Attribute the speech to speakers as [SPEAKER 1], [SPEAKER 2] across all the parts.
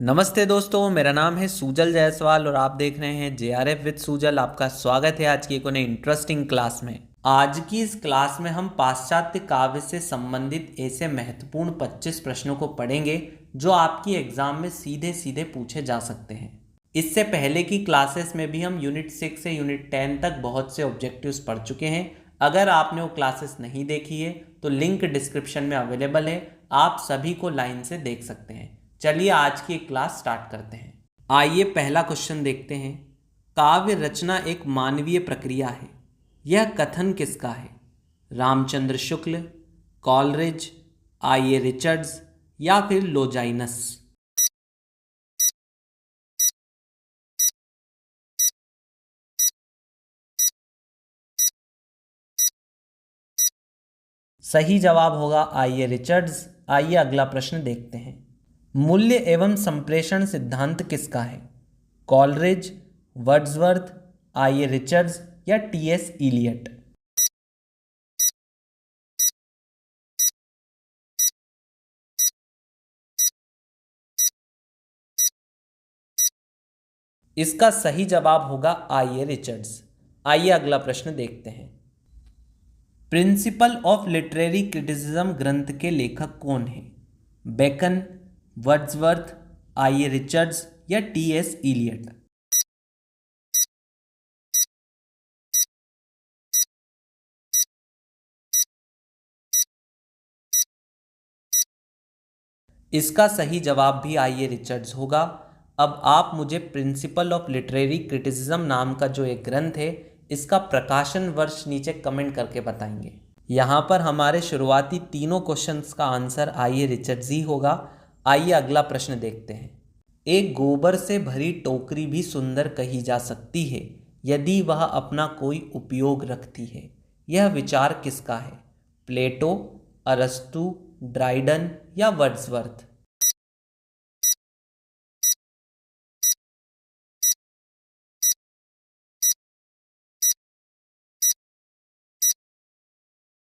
[SPEAKER 1] नमस्ते दोस्तों, मेरा नाम है सूजल जायसवाल और आप देख रहे हैं जेआरएफ विद सूजल। आपका स्वागत है आज की एक नई इंटरेस्टिंग क्लास में। आज की इस क्लास में हम पाश्चात्य काव्य से संबंधित ऐसे महत्वपूर्ण 25 प्रश्नों को पढ़ेंगे जो आपकी एग्जाम में सीधे सीधे पूछे जा सकते हैं। इससे पहले की क्लासेस में भी हम यूनिट 6 से यूनिट 10 तक बहुत से ऑब्जेक्टिव्स पढ़ चुके हैं। अगर आपने वो क्लासेस नहीं देखी है तो लिंक डिस्क्रिप्शन में अवेलेबल है, आप सभी को लाइन से देख सकते हैं। चलिए आज की क्लास स्टार्ट करते हैं। आइए पहला क्वेश्चन देखते हैं। काव्य रचना एक मानवीय प्रक्रिया है, यह कथन किसका है? Ramchandra Shukla, Coleridge, I A Richards या फिर लोजाइनस? सही जवाब होगा आई ए रिचर्ड्स। आइए अगला प्रश्न देखते हैं। मूल्य एवं संप्रेषण सिद्धांत किसका है? Coleridge, Wordsworth, I A Richards या टी एस इलियट? इसका सही जवाब होगा आई ए रिचर्ड्स। आइए अगला प्रश्न देखते हैं। प्रिंसिपल ऑफ लिटरेरी क्रिटिसिज्म ग्रंथ के लेखक कौन हैं? Bacon, Wordsworth, I A Richards या टी एस इलियट? इसका सही जवाब भी आई ए रिचर्ड्स होगा। अब आप मुझे प्रिंसिपल ऑफ लिटरेरी क्रिटिसिज्म नाम का जो एक ग्रंथ है, इसका प्रकाशन वर्ष नीचे कमेंट करके बताएंगे। यहाँ पर हमारे शुरुआती तीनों क्वेश्चंस का आंसर आई ए रिचर्ड्स ही होगा। आइए अगला प्रश्न देखते हैं। एक गोबर से भरी टोकरी भी सुंदर कही जा सकती है यदि वह अपना कोई उपयोग रखती है। यह विचार किसका है? प्लेटो, अरस्तु, ड्राइडन या वर्ड्सवर्थ?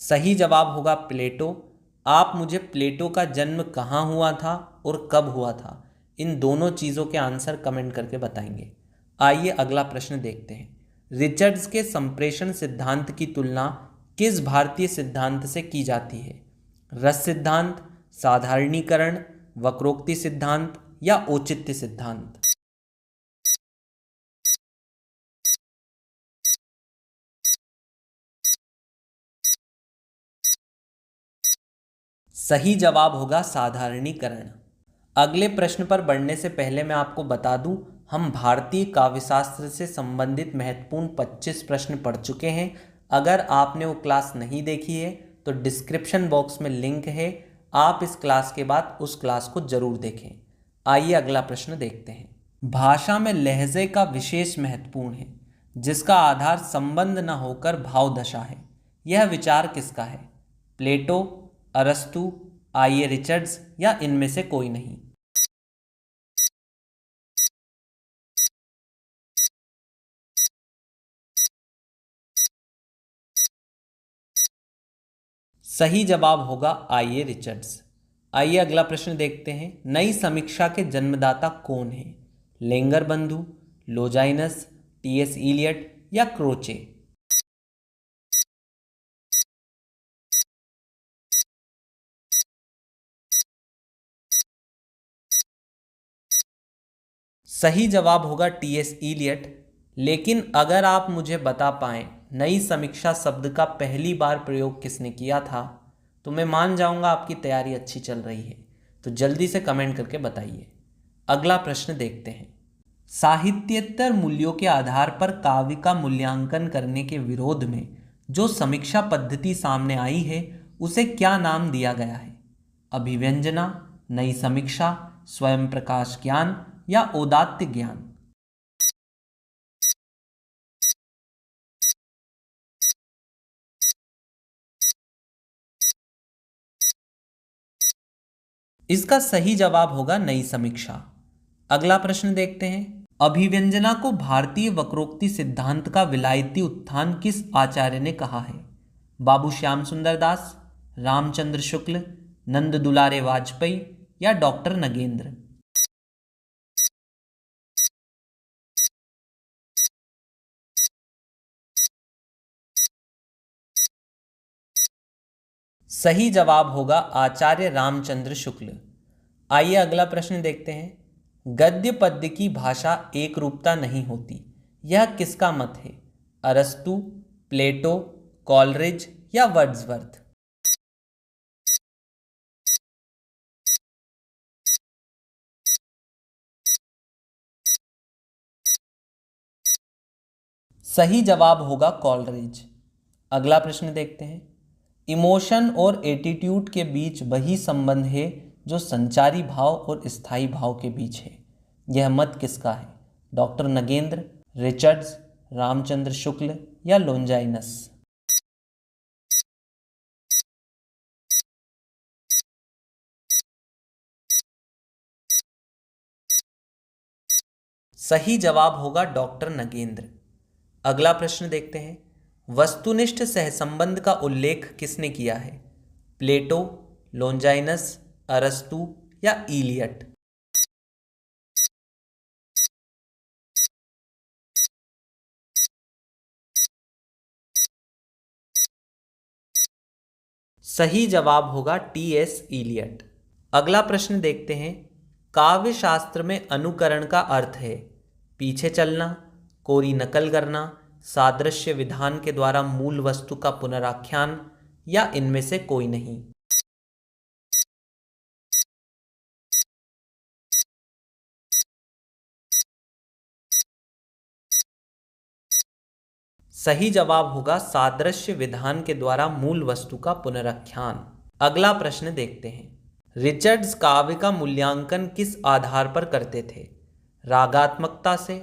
[SPEAKER 1] सही जवाब होगा प्लेटो। आप मुझे प्लेटो का जन्म कहाँ हुआ था और कब हुआ था, इन दोनों चीज़ों के आंसर कमेंट करके बताएंगे। आइए अगला प्रश्न देखते हैं। रिचर्ड्स के संप्रेषण सिद्धांत की तुलना किस भारतीय सिद्धांत से की जाती है? रस सिद्धांत, साधारणीकरण, वक्रोक्ति सिद्धांत या औचित्य सिद्धांत? सही जवाब होगा साधारणीकरण। अगले प्रश्न पर बढ़ने से पहले मैं आपको बता दूं, हम भारतीय काव्यशास्त्र से संबंधित महत्वपूर्ण 25 प्रश्न पढ़ चुके हैं। अगर आपने वो क्लास नहीं देखी है तो डिस्क्रिप्शन बॉक्स में लिंक है, आप इस क्लास के बाद उस क्लास को जरूर देखें। आइए अगला प्रश्न देखते हैं। भाषा में लहजे का विशेष महत्वपूर्ण है जिसका आधार संबंध न होकर भाव दशा है। यह विचार किसका है? प्लेटो, अरस्तु, आई ए रिचर्ड्स या इनमें से कोई नहीं? सही जवाब होगा आई ए रिचर्ड्स। आइए अगला प्रश्न देखते हैं। नई समीक्षा के जन्मदाता कौन है? लेंगर बंधु, लोजाइनस, टी एस इलियट या क्रोचे? सही जवाब होगा टी एस इलियट। लेकिन अगर आप मुझे बता पाएं नई समीक्षा शब्द का पहली बार प्रयोग किसने किया था, तो मैं मान जाऊंगा आपकी तैयारी अच्छी चल रही है। तो जल्दी से कमेंट करके बताइए। अगला प्रश्न देखते हैं। साहित्येतर मूल्यों के आधार पर काव्य का मूल्यांकन करने के विरोध में जो समीक्षा पद्धति सामने आई है उसे क्या नाम दिया गया है? अभिव्यंजना, नई समीक्षा, स्वयं प्रकाश ज्ञान या औदात्य ज्ञान? इसका सही जवाब होगा नई समीक्षा। अगला प्रश्न देखते हैं। अभिव्यंजना को भारतीय वक्रोक्ति सिद्धांत का विलायती उत्थान किस आचार्य ने कहा है? बाबू श्याम सुंदर दास, रामचंद्र शुक्ल, नंद दुलारे वाजपेयी या डॉक्टर नगेंद्र? सही जवाब होगा आचार्य रामचंद्र शुक्ल। आइए अगला प्रश्न देखते हैं। गद्य पद्य की भाषा एक रूपता नहीं होती, यह किसका मत है? अरस्तु, प्लेटो, कॉलरिज या वर्ड्सवर्थ? सही जवाब होगा कॉलरिज। अगला प्रश्न देखते हैं। इमोशन और एटीट्यूड के बीच वही संबंध है जो संचारी भाव और स्थायी भाव के बीच है, यह मत किसका है? डॉक्टर नगेंद्र, रिचर्ड्स, रामचंद्र शुक्ल या लोंजाइनस? सही जवाब होगा डॉक्टर नगेंद्र। अगला प्रश्न देखते हैं। वस्तुनिष्ठ सहसंबंध का उल्लेख किसने किया है? प्लेटो, लोंजाइनस, अरस्तु या इलियट? सही जवाब होगा टी.एस. इलियट। अगला प्रश्न देखते हैं। काव्य शास्त्र में अनुकरण का अर्थ है पीछे चलना, कोरी नकल करना, सादृश्य विधान के द्वारा मूल वस्तु का पुनराख्यान या इनमें से कोई नहीं? सही जवाब होगा सादृश्य विधान के द्वारा मूल वस्तु का पुनराख्यान। अगला प्रश्न देखते हैं। रिचर्ड्स काव्य का मूल्यांकन किस आधार पर करते थे? रागात्मकता से,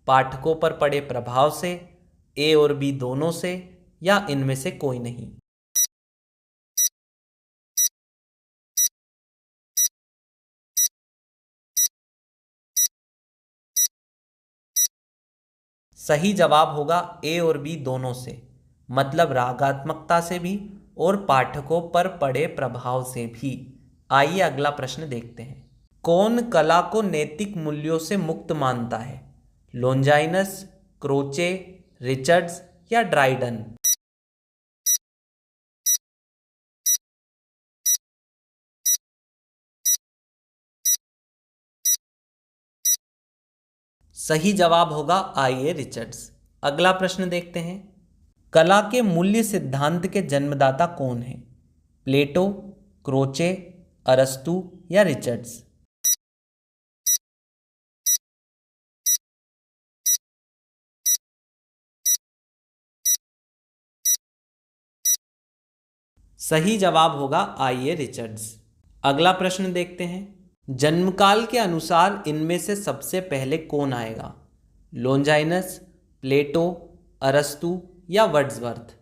[SPEAKER 1] पाठकों पर पड़े प्रभाव से, ए और बी दोनों से या इनमें से कोई नहीं? सही जवाब होगा ए और बी दोनों से, मतलब रागात्मकता से भी और पाठकों पर पड़े प्रभाव से भी। आइए अगला प्रश्न देखते हैं। कौन कला को नैतिक मूल्यों से मुक्त मानता है? लोंजाइनस, क्रोचे, रिचर्ड्स या ड्राइडन? सही जवाब होगा आइए रिचर्ड्स। अगला प्रश्न देखते हैं। कला के मूल्य सिद्धांत के जन्मदाता कौन है? प्लेटो, क्रोचे, अरस्तु या रिचर्ड्स? सही जवाब होगा आइए रिचर्ड्स। अगला प्रश्न देखते हैं। जन्मकाल के अनुसार इनमें से सबसे पहले कौन आएगा? लोंजाइनस, प्लेटो, अरस्तु या वर्ड्सवर्थ?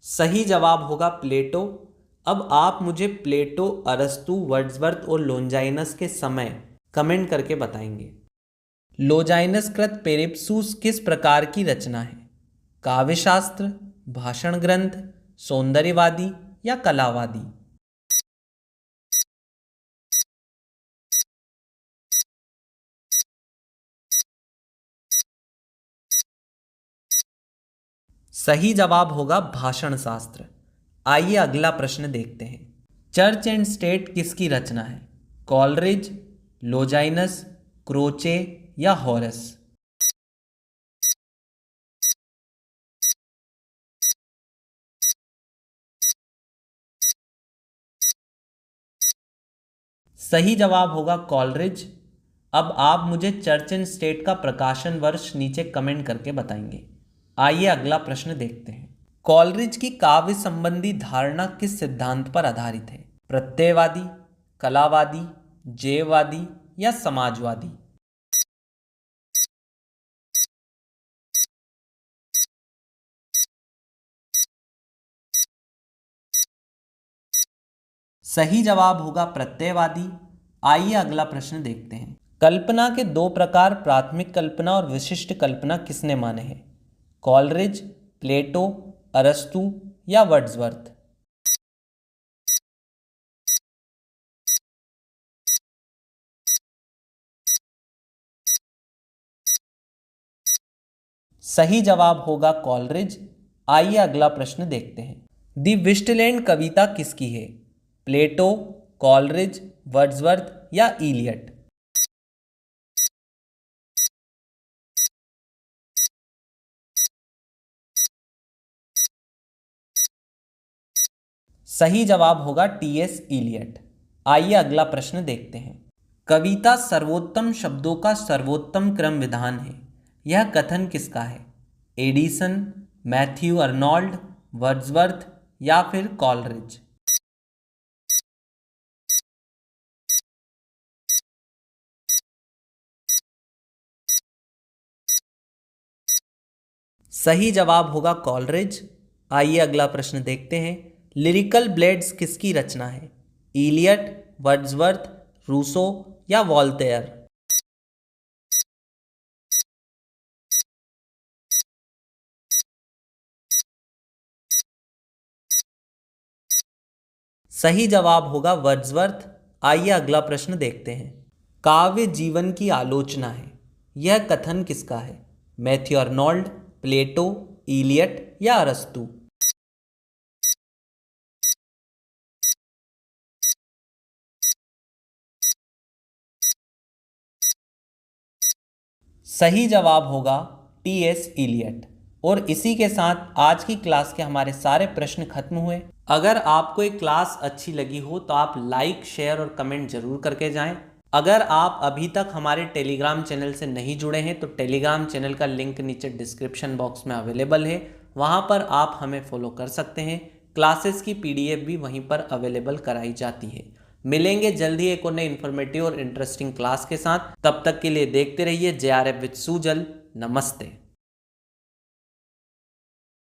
[SPEAKER 1] सही जवाब होगा प्लेटो। अब आप मुझे प्लेटो, अरस्तु, वर्ड्सवर्थ और लोंजाइनस के समय कमेंट करके बताएंगे। लोजाइनस कृत पेरिप्सूस किस प्रकार की रचना है? काव्यशास्त्र, भाषण ग्रंथ, सौंदर्यवादी या कलावादी? सही जवाब होगा भाषण शास्त्र। आइए अगला प्रश्न देखते हैं। चर्च एंड स्टेट किसकी रचना है? कॉलरिज, लोजाइनस, क्रोचे या हॉरस? सही जवाब होगा कॉलरिज। अब आप मुझे चर्च एंड स्टेट का प्रकाशन वर्ष नीचे कमेंट करके बताएंगे। आइए अगला प्रश्न देखते हैं। कॉलरिज की काव्य संबंधी धारणा किस सिद्धांत पर आधारित है? प्रत्ययवादी, कलावादी, जैववादी या समाजवादी? सही जवाब होगा प्रत्ययवादी। आइए अगला प्रश्न देखते हैं। कल्पना के दो प्रकार प्राथमिक कल्पना और विशिष्ट कल्पना किसने माने हैं? कॉलरिज, प्लेटो, अरस्तु या वर्ड्सवर्थ? सही जवाब होगा कॉलरिज। आइए अगला प्रश्न देखते हैं। दी विस्टलैंड कविता किसकी है? प्लेटो, कॉलरिज, वर्ड्सवर्थ या इलियट? सही जवाब होगा टीएस इलियट। आइए अगला प्रश्न देखते हैं। कविता सर्वोत्तम शब्दों का सर्वोत्तम क्रम विधान है, यह कथन किसका है? एडिसन, मैथ्यू अर्नोल्ड, वर्ड्सवर्थ या फिर कॉलरिज? सही जवाब होगा कॉलरिज। आइए अगला प्रश्न देखते हैं। लिरिकल ब्लेड्स किसकी रचना है? इलियट, वर्ड्सवर्थ, रूसो या वॉल्टेयर? सही जवाब होगा वर्ड्सवर्थ। आइए अगला प्रश्न देखते हैं। काव्य जीवन की आलोचना है, यह कथन किसका है? मैथ्यू अर्नोल्ड, प्लेटो, इलियट या अरस्तु? सही जवाब होगा टीएस इलियट। और इसी के साथ आज की क्लास के हमारे सारे प्रश्न खत्म हुए। अगर आपको ये क्लास अच्छी लगी हो तो आप लाइक, शेयर और कमेंट जरूर करके जाएं। अगर आप अभी तक हमारे टेलीग्राम चैनल से नहीं जुड़े हैं तो टेलीग्राम चैनल का लिंक नीचे डिस्क्रिप्शन बॉक्स में अवेलेबल है, वहां पर आप हमें फॉलो कर सकते हैं। क्लासेस की पीडीएफ भी वहीं पर अवेलेबल कराई जाती है। मिलेंगे जल्द ही एक और नई इन्फॉर्मेटिव और इंटरेस्टिंग क्लास के साथ। तब तक के लिए देखते रहिए जेआरएफ विद सुजल। नमस्ते।